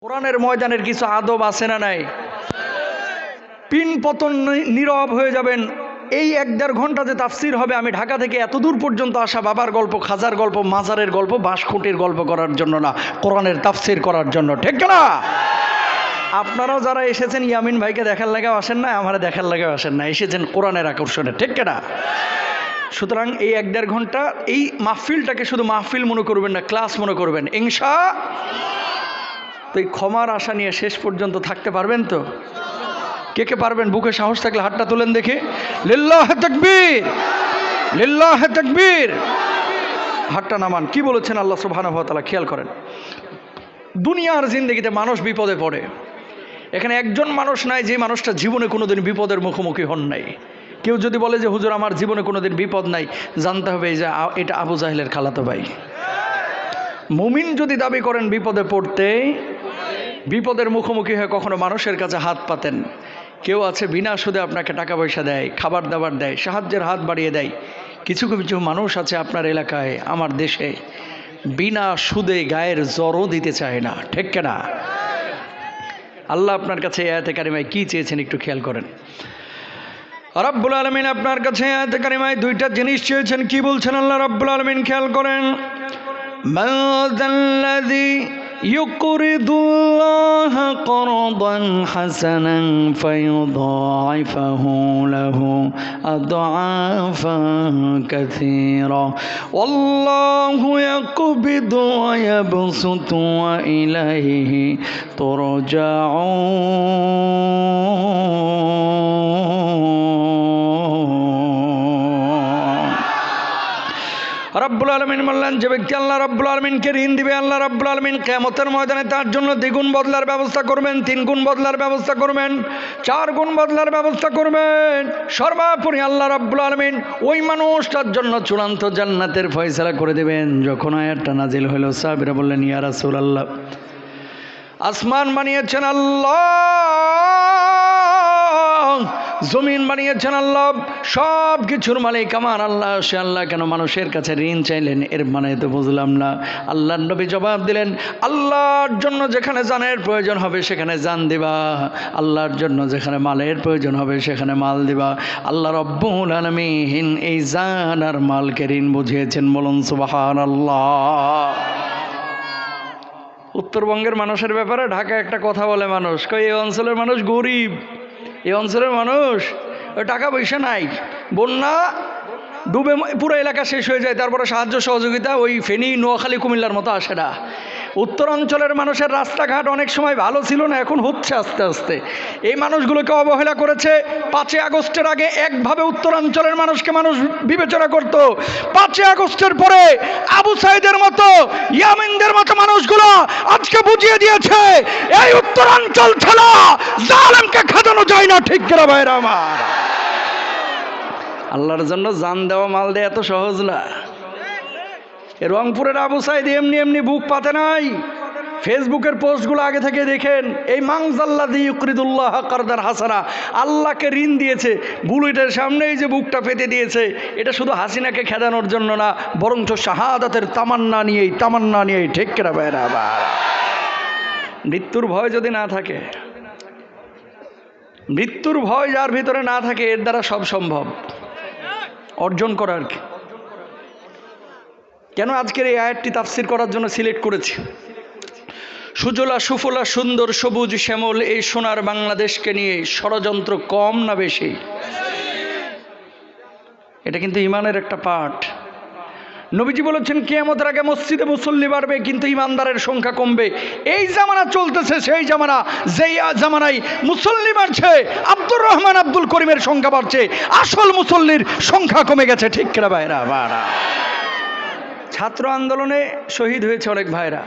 কোরআনের ময়দানের কিছু আদব আছে না নাই? পিন পতন নীরব হয়ে যাবেন। এই 1-1.5 ঘন্টা যে তাফসির হবে, আমি ঢাকা থেকে এত দূর পর্যন্ত আসা বাবার গল্প, খাজার গল্প, মাজারের গল্প, বাঁশখুঁটির গল্প করার জন্য না, কোরআনের তাফসির করার জন্য, ঠিক না? আপনারাও যারা এসেছেন ইয়ামিন ভাইকে দেখার লাগেও আসেন না, আমার দেখার লাগেও আসেন না, এসেছেন কোরআনের আকর্ষণে, ঠিক না? সুতরাং এই 1-1.5 ঘন্টা এই মাহফিলটাকে শুধু মাহফিল মনে করবেন না, ক্লাস মনে করবেন তো এই ক্ষমার আশা নিয়ে শেষ পর্যন্ত থাকতে পারবেন তো? কে কে পারবেন? বুকে সাহস থাকলে হাতটা তুলেন দেখি। লিল্লাহে তাকবীর, লিল্লাহে তাকবীর। হাতটা নামান। কি বলেছেন আল্লাহ সুবহানাহু ওয়া তাআলা? খেয়াল করেন, দুনিয়ার জিন্দেগিতে মানুষ বিপদে পড়ে। এখানে একজন মানুষ নাই যে মানুষটা জীবনে কোনোদিন বিপদের মুখোমুখি হন নাই। কেউ যদি বলে যে হুজুর আমার জীবনে কোনোদিন বিপদ নাই, জানতে হবে যে এটা আবু জাহেলের খালাতো ভাই। মুমিন যদি দাবি করেন বিপদে পড়তে, বিপদের মুখোমুখি হয়ে কখনো মানুষের কাছে হাত পাতেন। কেউ আছে বিনা সুদে আপনাকে টাকা পয়সা দেয়, খাবার দাবার দেয়, সাহায্যের হাত বাড়িয়ে দেয়। কিছু কিছু মানুষ আছে আপনার এলাকায়, আমার দেশে, বিনা সুদে গায়ের জ্বরও দিতে চায় না, ঠিক না? আল্লাহ আপনার কাছে আয়াতে কারিমায় কি চেয়েছেন একটু খেয়াল করেন। রব্বুল আলামিন আপনার কাছে আয়াতে কারিমায় 2টা জিনিস চেয়েছেন। কি বলছেন আল্লাহ রব্বুল আলামিন? খেয়াল করেন। মাযাল্লাযী ইউকরিদুল্লাহা করদান হাসানান ফায়ুদাইফাহু লাহু আদআফান কাসীরা ওয়াল্লাহু ইয়াকবিদু ওয়া ইয়াবসুতু ওয়া ইলাইহি তুরজাউন। রব্বুল আলামিন বললেন, যে ব্যক্তি আল্লাহ রব্বুল আলামিনকে ঋণ দিবে, আল্লাহ রব্বুল আলামিন কিয়ামতের ময়দানে তার জন্য 2 গুণ বদলার ব্যবস্থা করবেন, 3 গুণ বদলার ব্যবস্থা করবেন, 4 গুণ বদলার ব্যবস্থা করবেন। সর্বোপরি আল্লাহ রব্বুল আলামিন ওই মানুষটার জন্য চূড়ান্ত জান্নাতের ফয়সালা করে দেবেন। যখন আয়াতটা নাজিল হলো, সাহাবীরা বললেন, ইয়া রাসূলুল্লাহ, আসমান বানিয়েছেন আল্লাহ, জমিন বানিয়েছেন আল্লাহ, সব কিছুর মালিক আমার আল্লাহ, সে আল্লাহ কেন মানুষের কাছে ঋণ চাইলেন? এর মানে তো বুঝলাম না। আল্লাহর নবী জবাব দিলেন, আল্লাহর জন্য যেখানে জানের প্রয়োজন হবে সেখানে জান দিবা, আল্লাহর জন্য যেখানে মালের প্রয়োজন হবে সেখানে মাল দিবা। আল্লাহ রব্বুল আলামিন এই জান আর মালকে ঋণ বুঝিয়েছেন। বলুন সুবহানাল্লাহ। উত্তরবঙ্গের মানুষের ব্যাপারে ঢাকা একটা কথা বলে মানুষ, কই এই অঞ্চলের মানুষ গরিব, এই অঞ্চলের মানুষ ওই টাকা পয়সা নাই, বন্যা ডুবে পুরো এলাকা শেষ হয়ে যায়, তারপরে সাহায্য সহযোগিতা ওই ফেনী, নোয়াখালী, কুমিল্লার মতো আসে না। উত্তরাঞ্চলের মানুষের রাস্তাঘাট অনেক সময় ভালো ছিল না, এখন হচ্ছে আস্তে আস্তে। এই মানুষগুলোকে অবহেলা করেছে। 5ই আগস্টের আগে একভাবে উত্তরাঞ্চলের মানুষকে মানুষ বিবেচনা করত। 5ই আগস্টের পরে আবু সাইদের মতো, ইয়ামিনদের মতো মানুষগুলো আজকে বুঝিয়ে দিয়েছে এই উত্তরাঞ্চল ছাড়া জালেমকে খাদানো যায় না, ঠিক কিনা ভাইরা আমার? আল্লাহর জন্য জান দেওয়া, মাল দেওয়া এত সহজ না। রংপুরের আবু সাইদ এমনি এমনি বুক পাতে নাই। ফেসবুকের পোস্টগুলো আগে থেকে দেখেন। এই মানজাল্লাযী ইউকরিদুল্লাহ করদান হাসানা, আল্লাহকে ঋণ দিয়েছে, বুলেটের সামনেই যে বুকটা পেতে দিয়েছে, এটা শুধু হাসিনাকে খেদানোর জন্য না, বরঞ্চ শাহাদাতের তামান্না নিয়েই, ঠিক কিনা ভাইরা? আবার মৃত্যুর ভয় যদি না থাকে, মৃত্যুর ভয় যার ভিতরে না থাকে, এর দ্বারা সব সম্ভব অর্জন করার। কি কেন আজকের এই আয়াতটি তাফসির করার জন্য সিলেক্ট করেছি? সুজলা সুফলা সুন্দর সবুজ শ্যামল এই সোনার বাংলাদেশকে নিয়ে ষড়যন্ত্র কম না বেশি? এটা কিন্তু ইমানের একটা পাঠ। নবীজি বলেছেন, কিয়ামতের আগে মসজিদে মুসল্লি বাড়বে কিন্তু ইমানদারের সংখ্যা কমবে। এই জামানা চলতেছে সেই জামানা, যেই জামানায় মুসল্লি বাড়ছে, আব্দুর রহমান আব্দুল করিমের সংখ্যা বাড়ছে, আসল মুসল্লির সংখ্যা কমে গেছে, ঠিক কিনা ভাইরা? ছাত্র আন্দোলনে শহীদ হয়েছে অনেক ভাইরা,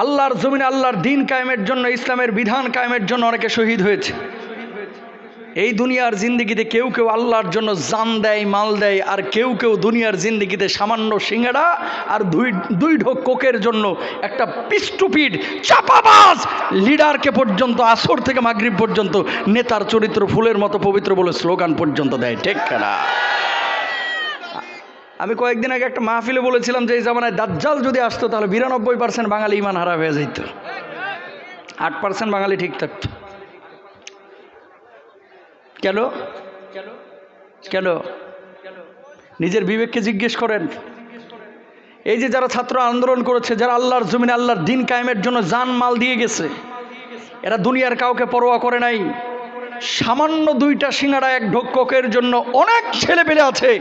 আল্লাহর জমিনে আল্লাহর দ্বীন কায়েমের জন্য, ইসলামের বিধান কায়েমের জন্য অনেকে শহীদ হয়েছে। এই দুনিয়ার জিন্দেগিতে কেউ কেউ আল্লাহর জন্য জান দেয়, মাল দেয়, আর কেউ কেউ দুনিয়ার জিন্দেগিতে সামান্য সিঙ্গাড়া আর দুই ঢোক কোকের জন্য একটা পিস্টুপিড চাপাবাজ লিডারকে পর্যন্ত আসর থেকে মাগরিব পর্যন্ত নেতার চরিত্র ফুলের মতো পবিত্র বলে স্লোগান পর্যন্ত দেয়, ঠিক না? আমি কয়েকদিন আগে একটা মাহফিলে বলেছিলাম যে এই জামানায় দাজ্জাল যদি আসতো তাহলে 92% বাঙালি ইমান হারা হয়ে যেত। 8% বাঙালি ঠিক থাকতো। কেন? কেন? নিজের বিবেককে জিজ্ঞেস করেন। এই যে যারা ছাত্র আন্দোলন করেছে, যারা আল্লাহর জমিনে আল্লাহর দিন কায়েমের জন্য জান মাল দিয়ে গেছে, এরা দুনিয়ার কাউকে পরোয়া করে নাই। সামান্য 2টা সিঙ্গাড়া 1 ঢোক কোকের জন্য অনেক ছেলে পেলে আছে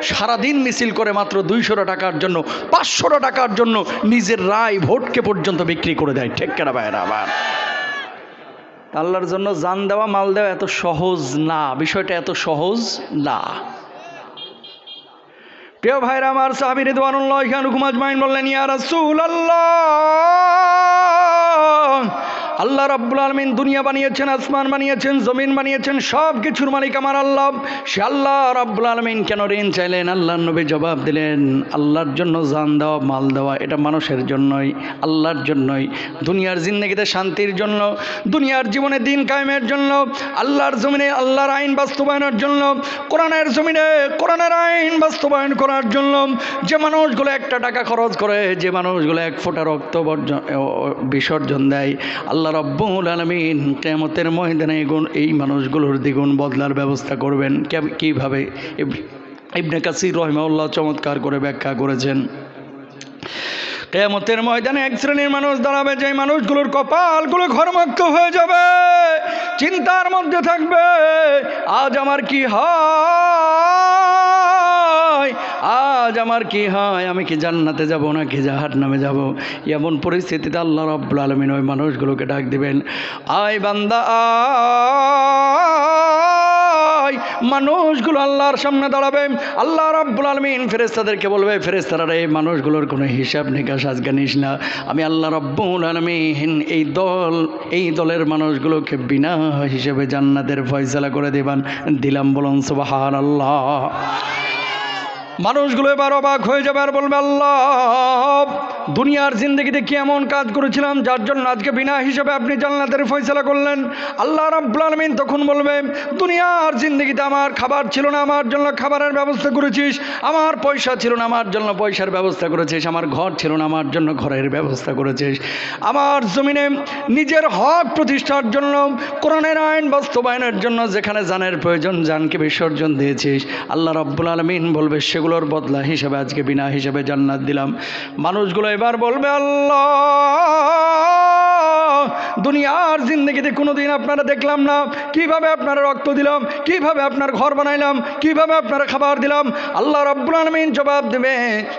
সারাদিন মিছিল করে মাত্র 200 টাকার জন্য, 500 টাকার জন্য নিজের রায় ভোটকে পর্যন্ত বিক্রি করে দেয়। ঠিক কেনা ভাইরা আমার? আল্লাহর জন্য জান দেওয়া, মাল দেওয়া এত সহজ না, বিষয়টা এত সহজ না। প্রিয় ভাইরা আমার, সাহাবী রিদওয়ানুল্লাহি আলাইহিম আজমাইন বললেন, ইয়া রাসূলুল্লাহ, আল্লাহ রাব্বুল আলামিন দুনিয়া বানিয়েছেন, আসমান বানিয়েছেন, জমিন বানিয়েছেন, সব কিছুর মালিক আমার আল্লাহ। সে আল্লাহ রাব্বুল আলামিন কেন ঋণ চাইলেন? আল্লাহর নবী জবাব দিলেন, আল্লাহর জন্য জান দেওয়া, মাল দেওয়া এটা মানুষের জন্যই, আল্লাহর জন্যই। দুনিয়ার জিন্দেগিতে শান্তির জন্য, দুনিয়ার জীবনে দিন কায়েমের জন্য, আল্লাহর জমিনে আল্লাহর আইন বাস্তবায়নের জন্য, কোরআনের জমিনে কোরআনের আইন বাস্তবায়ন করার জন্য যে মানুষগুলো 1 টাকা খরচ করে, যে মানুষগুলো 1 ফোঁটা রক্ত বিসর্জন দেয়, আল্লাহ রাব্বুল আলামিন কিয়ামতের ময়দানে এই মানুষগুলোর দ্বিগুণ বদলার ব্যবস্থা করবেন। কিভাবে? ইবনে কাসির রাহিমাহুল্লাহ চমৎকার করে ব্যাখ্যা করেছেন। কিয়ামতের ময়দানে 1 শ্রেণীর মানুষ দাঁড়াবে, যে মানুষগুলোর কপালগুলো ঘর্মাক্ত হয়ে যাবে, চিন্তার মধ্যে থাকবে, আজ আমার কি হয়, আজ আমার কি হয়, আমি কি জান্নাতে যাব নাকি জাহান্নামে যাব। এমন পরিস্থিতিতে আল্লাহ রাব্বুল আলামিন ওই মানুষগুলোকে ডাক দিবেন, আয় বান্দা আয়। মানুষগুলো আল্লাহর সামনে দাঁড়াবে, আল্লাহ রাব্বুল আলামিন ফেরেশতাদেরকে বলবে, ফেরেশতারা এই মানুষগুলোর কোনো হিসাব নিকাশ আজকে নিস না, আমি আল্লাহ রাব্বুল আলামিন এই দলের মানুষগুলোকে বিনা হিসেবে জান্নাতের ফয়সালা করে দিলাম। বলুন সুবহানাল্লাহ। মানুষগুলো এবার অবাক হয়ে যাবে আর বলবে, আল্লাহ, দুনিয়ার জিন্দগিতে কি এমন কাজ করেছিলাম যার জন্য আজকে বিনা হিসাবে আপনি জান্নাতের ফয়সালা করলেন? আল্লাহ রাব্বুল আলামিন তখন বলবে, দুনিয়ার জিন্দগিতে আমার খাবার ছিল না, আমার জন্য খাবারের ব্যবস্থা করেছিস, আমার পয়সা ছিল না, আমার জন্য পয়সার ব্যবস্থা করেছিস, আমার ঘর ছিল না, আমার জন্য ঘরের ব্যবস্থা করেছিস, আমার জমিনে নিজের হক প্রতিষ্ঠার জন্য, কোরআনের আইন বাস্তবায়নের জন্য যেখানে জানের প্রয়োজন জানকে বিসর্জন দিয়েছিস। আল্লাহ রাব্বুল আলামিন বলবে, সেগুলোর বদলা হিসাবে আজকে বিনা হিসাবে জান্নাত দিলাম। মানুষগুলো এবার বলবে, আল্লাহ, দুনিয়ার জিন্দগিতে কোনোদিন আপনারা দেখলাম না, কিভাবে আপনারা রক্ত দিলাম, কিভাবে আপনার ঘর বানাইলাম, কিভাবে আপনারা খাবার দিলাম। আল্লাহ রাব্বুল আলামিন জবাব দেবে,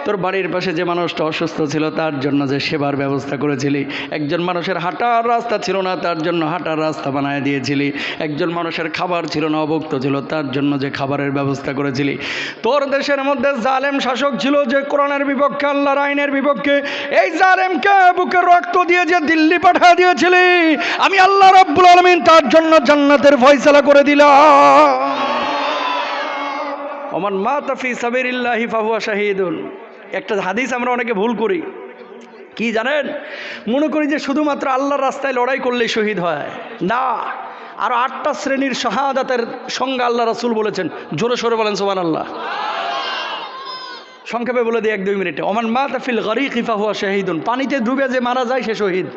তোর বাড়ির পাশে যে মানুষটা অসুস্থ ছিল তার জন্য যে সেবার ব্যবস্থা করেছিলি, একজন মানুষের হাঁটার রাস্তা ছিল না তার জন্য হাঁটার রাস্তা বানায় দিয়েছিলি, একজন মানুষের খাবার ছিল না, অভুক্ত ছিল, তার জন্য যে খাবারের ব্যবস্থা করেছিলি। তোর দেশের মধ্যে জালেম শাসক ছিল যে কোরআনের বিপক্ষে, আল্লাহর আইনের বিপক্ষে, এই জালেমকে বুকে রক্ত দিয়ে যে দিল্লি পাঠিয়ে দিয়েছিলি, আমি আল্লাহ রাব্বুল আলামিন তার জন্য জান্নাতের ফয়সালা করে দিলাম। ওমান মাতা ফি সাবিলিল্লাহি ফাহুয়া শাহীদুন। একটা হাদিস আমরা অনেকে ভুল করি, কি জানেন? মনে করি যে শুধুমাত্র আল্লাহর রাস্তায় লড়াই করলেই শহীদ হয়। না, আরো 8টা শ্রেণীর শাহাদাতের সংজ্ঞা আল্লাহ রাসূল বলেছেন। জোরে সোরে বলেন সুবহানাল্লাহ। সংক্ষেপে বলে দিই 1-2 মিনিটে। ওমান মাতা ফিল গারিকি ফাহুয়া শাহীদুন, পানিতে ডুবে যে মারা যায় সে শহীদ।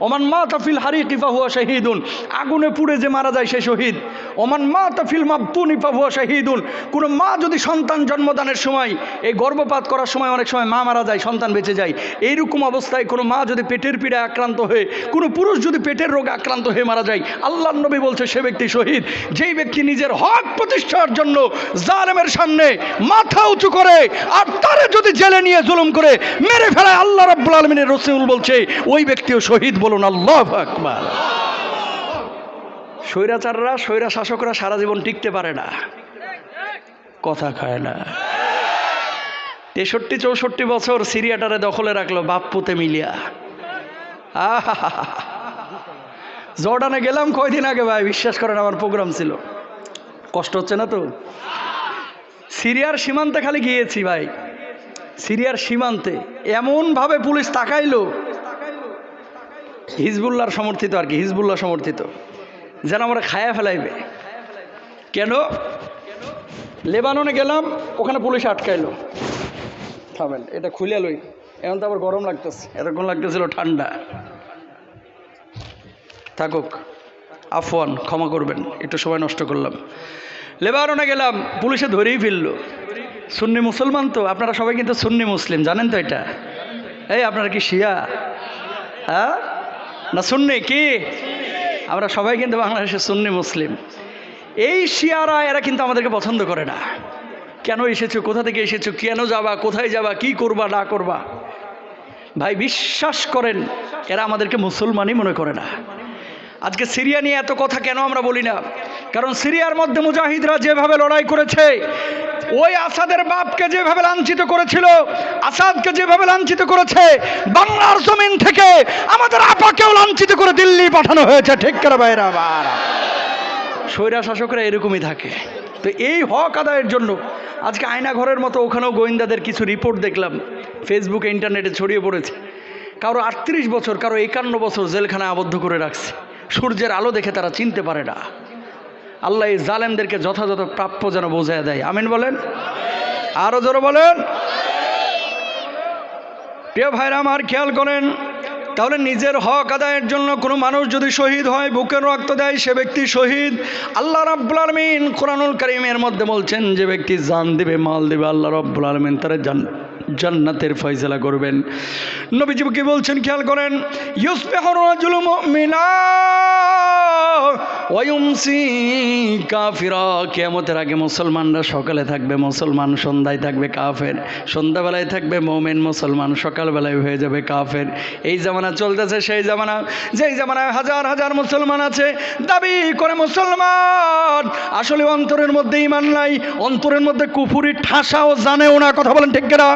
ওমান মাতা ফিল হারিকি ফাহুয়া শাহীদুন, আগুনে পুড়ে যে মারা যায় সে শহীদ। ওমান মাতা ফিল মাবতুনি ফাহুয়া শাহীদুন, কোনো মা যদি সন্তান জন্মদানের সময়, এই গর্ভপাত করার সময় অনেক সময় মা মারা যায়, সন্তান বেঁচে যায়, এইরকম অবস্থায় কোনো মা যদি পেটের পীড়ায় আক্রান্ত হয়ে, কোনো পুরুষ যদি পেটের রোগে আক্রান্ত হয়ে মারা যায়, আল্লাহর নবী বলছে সে ব্যক্তি শহীদ। যেই ব্যক্তি নিজের হক প্রতিষ্ঠার জন্য জালেমের সামনে মাথা উঁচু করে আর তারে যদি জেলে নিয়ে জুলুম করে মেরে ফেলায়, আল্লাহ রাব্বুল আলামিনের রাসূল বলছে ওই ব্যক্তিও শহীদ। বলুন আল্লাহু আকবার। স্বৈরাচাররা, স্বৈরা শাসকরা সারা জীবন টিকতে পারে না, কথা খায় না। 63-64 বছর সিরিয়াটারে দখলে রাখলো বাপ পুতে মিলিয়া। জর্ডানে গেলাম কয়দিন আগে ভাই, বিশ্বাস করেন আমার প্রোগ্রাম ছিল, কষ্ট হচ্ছে না তো? সিরিয়ার সীমান্তে খালি গিয়েছি ভাই, সিরিয়ার সীমান্তে এমনভাবে পুলিশ তাকাইলো, হিজবুল্লাহর সমর্থিত আর কি, হিজবুল্লাহ সমর্থিত, যেন আমরা খায়া ফেলাইবে। কেন? লেবাননে গেলাম, ওখানে পুলিশ আটকাইলো, খাবেন এটা খুলে লই, এখন তো আবার গরম লাগতেছে, এরকম লাগতেছিল ঠান্ডা। থাকুক, আফওয়ান, ক্ষমা করবেন, একটু সময় নষ্ট করলাম। লেবাননে গেলাম, পুলিশে ধরেই ফেললো। সুন্নি মুসলমান তো, আপনারা সবাই কিন্তু সুন্নি মুসলিম, জানেন তো এটা? এই আপনারা কি শিয়া? হ্যাঁ না সুন্নি কি? আমরা সবাই কিন্তু বাংলাদেশের সুন্নি মুসলিম। এই শিয়ারা এরা কিন্তু আমাদেরকে পছন্দ করে না। কেন এসেছো, কোথা থেকে এসেছো, কেন যাবা, কোথায় যাবা, কি করবা না করবা? ভাই বিশ্বাস করেন, এরা আমাদেরকে মুসলমানই মনে করে না। আজকে সিরিয়া নিয়ে এত কথা কেন আমরা বলি না? কারণ সিরিয়ার মধ্যে মুজাহিদরা যেভাবে লড়াই করেছে, ওই আসাদের বাপকে যেভাবে লাঞ্ছিত করেছিল, আসাদকে যেভাবে লাঞ্ছিত করেছে, বাংলার জমিন থেকে আমাদের আপাকেও লাঞ্ছিত করে দিল্লি পাঠানো হয়েছে। ঠিক করে বাইরে আবার স্বৈরা শাসকরা এরকমই থাকে। তো এই হক আদায়ের জন্য আজকে আয়নাঘরের মতো ওখানেও গোয়েন্দাদের কিছু রিপোর্ট দেখলাম, ফেসবুকে ইন্টারনেটে ছড়িয়ে পড়েছে। কারো 38 বছর, কারো 51 বছর জেলখানায় আবদ্ধ করে রাখছে। সূর্যের আলো দেখে তারা চিনতে পারে না। আল্লাহ এই জালেমদেরকে যথাযথ প্রাপ্য যেন বোঝায় দেয়। আমিন বলেন, আরো জোরে বলেন। প্রিয় ভাইরা আমার, খেয়াল করেন, তাহলে নিজের হক আদায়ের জন্য কোনো মানুষ যদি শহীদ হয়, বুকের রক্ত দেয়, সে ব্যক্তি শহীদ। আল্লাহ রাব্বুল আলামিন কোরআনুল কারীমের মধ্যে বলছেন, যে ব্যক্তি জান দিবে, মাল দিবে, আল্লাহ রাব্বুল আলামিন তার জান্নাতের ফয়সালা করবেন। নবীজি কি বলছেন খেয়াল করেন, ইউসবিহুর রাজুলু মুমিনা ওয়া ইউমসি কাফিরা। কিয়ামতের আগে মুসলমানরা সকালে থাকবে মুসলমান, সন্ধ্যায় থাকবে কাফের, সন্ধ্যাবেলায় থাকবে মুমিন, মুসলমান সকালবেলায় হয়ে যাবে কাফের। এই জামানা চলতেছে সেই জামানা, যেই জামানায় হাজার হাজার মুসলমান আছে, দাবি করে মুসলমান, আসলে অন্তরের মধ্যে ঈমান নাই, অন্তরের মধ্যে কুফরি ঠাসাও জানেও না। কথা বলেন ঠিক কিনা?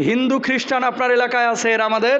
হিন্দু খ্রিস্টান আপনার এলাকায় আছে, এর আমাদের